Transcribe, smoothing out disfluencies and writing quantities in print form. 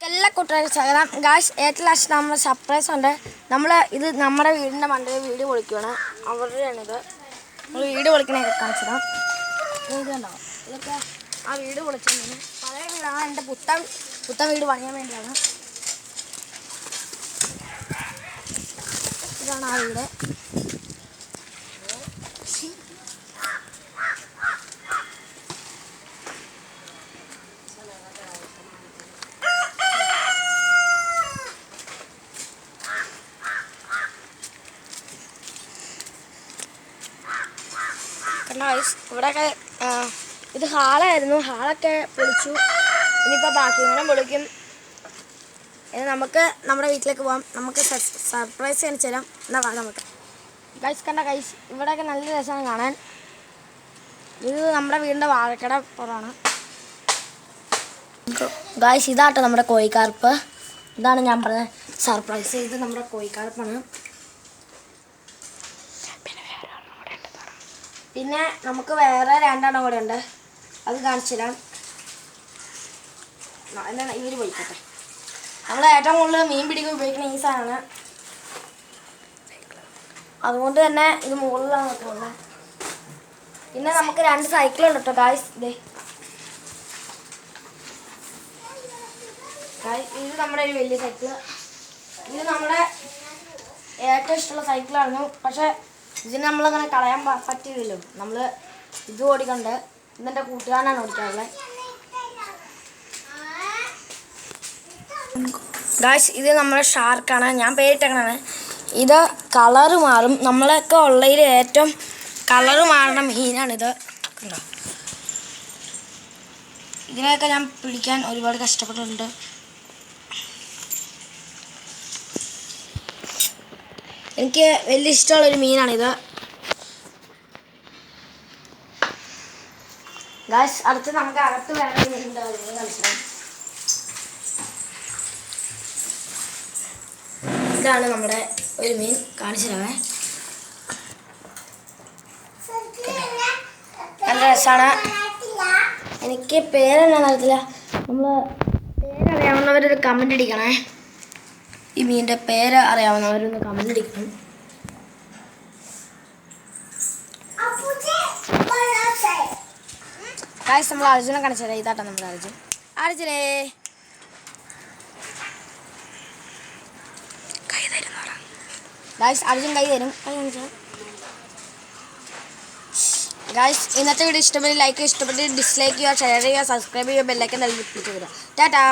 എല്ലാ കൂട്ടുകാർക്കും സ്വാഗതം. ഗായ്സ്, ഏറ്റവും ലാസ്റ്റ് നമ്മൾ സർപ്രൈസ് ഉണ്ട്. ഇത് നമ്മുടെ വീടിൻ്റെ മണ്ടയിൽ വീട് പൊളിക്കുകയാണ്. അവരുടെയാണിത്. നമ്മൾ വീട് പൊളിക്കണൊക്കെ കാണിച്ചതാണ്. ഇത് കണ്ടോ, ഇതൊക്കെ ആ വീട് പൊളിച്ചതാണ്. പഴയ വീടാണ്. എൻ്റെ പുത്തൻ വീട് പണിയാൻ വേണ്ടിയാണ്. ഇതാണ് ആ വീട്. ഇവിടെയൊക്കെ ഇത് ഹാളായിരുന്നു. ഹാളൊക്കെ പൊളിച്ചു. ഇനിയിപ്പോൾ ബാക്കി ഇങ്ങനെ പൊളിക്കും. ഇനി നമുക്ക് നമ്മുടെ വീട്ടിലേക്ക് പോകാം. നമുക്ക് സർപ്രൈസ് കാണിച്ചു തരാം. എന്നാൽ കാണാം നമുക്ക്. ഗൈസ് കണ്ട ഗൈസ്, ഇവിടെയൊക്കെ നല്ല രസമാണ് കാണാൻ. ഇത് നമ്മുടെ വീടിൻ്റെ വാഴക്കട പുറമാണ്. ഗൈസ്, ഇതാട്ടോ നമ്മുടെ കോഴിക്കാർപ്പ്. ഇതാണ് ഞാൻ പറഞ്ഞ സർപ്രൈസ്. ഇത് നമ്മുടെ കോഴിക്കാർപ്പാണ്. പിന്നെ നമുക്ക് വേറെ രണ്ടെണ്ണം കൂടെ ഉണ്ട്. അത് കാണിച്ചു തരാം. എന്താണ് ഇവർ പോയിക്കട്ടെ. നമ്മൾ ഏറ്റവും കൂടുതൽ മീൻ പിടിക്കാൻ ഉപയോഗിക്കുന്ന ഈ സാധനമാണ്. അതുകൊണ്ട് തന്നെ ഇത് മുകളിലാണ് വെക്കുന്നത്. പിന്നെ നമുക്ക് 2 സൈക്കിളുണ്ട് കേട്ടോ ഗായ്സ്. ഇത് നമ്മുടെ ഒരു വലിയ സൈക്കിള്. ഇത് നമ്മുടെ ഏറ്റവും ഇഷ്ടമുള്ള സൈക്കിളായിരുന്നു. പക്ഷേ ഇതിന് നമ്മളങ്ങനെ കളയാൻ പറ്റില്ലല്ലോ. നമ്മൾ ഇത് ഓടിക്കണ്ട്. ഇതെൻ്റെ കൂട്ടുകാരനാണ് ഓടിക്കാറുള്ളത്. ഗായ്സ്, ഇത് നമ്മുടെ ഷാർക്കാണ്. ഞാൻ പേരിട്ടേക്കണാണ്. ഇത് കളറ് മാറും. നമ്മളൊക്കെ ഉള്ളതിൽ ഏറ്റവും കളറ് മാറുന്ന മീനാണിത്. കണ്ടോ, ഇതിനെയൊക്കെ ഞാൻ പിടിക്കാൻ ഒരുപാട് കഷ്ടപ്പെട്ടിട്ടുണ്ട്. എനിക്ക് വലിയ ഇഷ്ടമുള്ളൊരു മീനാണിത്. ഗായ്സ്, അടുത്ത് നമുക്ക് അകത്ത് വേറെ മീനുണ്ട്. കളിച്ചാൽ ഇതാണ് നമ്മുടെ ഒരു മീൻ. കാണിച്ചു തരാമേ. നല്ല രസമാണ്. എനിക്ക് പേരെന്നാന്ന് അറിയത്തില്ല. നമ്മൾ പേരറിയാവുന്നവരൊരു കമൻ്റ് അടിക്കണേ. ഈ മീനിൻ്റെ പേര് അറിയാവുന്നവരൊന്ന് കമൻ്റ് അടിക്കണം. ഗായ്സ്, നമ്മൾ അർജുനെ കാണിച്ചു തരാം. ഇതാട്ടോ നമ്മുടെ അർജുനേ കൈ തരുന്ന. ഗായ്സ്, അർജുൻ കൈ തരും. ഗായ്സ്, ഇന്നത്തെ വീഡിയോ ഇഷ്ടപ്പെട്ട് ലൈക്ക്, ഇഷ്ടപ്പെട്ട് ഡിസ്ലൈക്ക് ചെയ്യുക, ഷെയർ ചെയ്യുക, സബ്സ്ക്രൈബ് ചെയ്യുക, ബെല്ലൈക്കൻ നൽകി ക്ലിക്ക് ചെയ്യുക. ടാറ്റാ.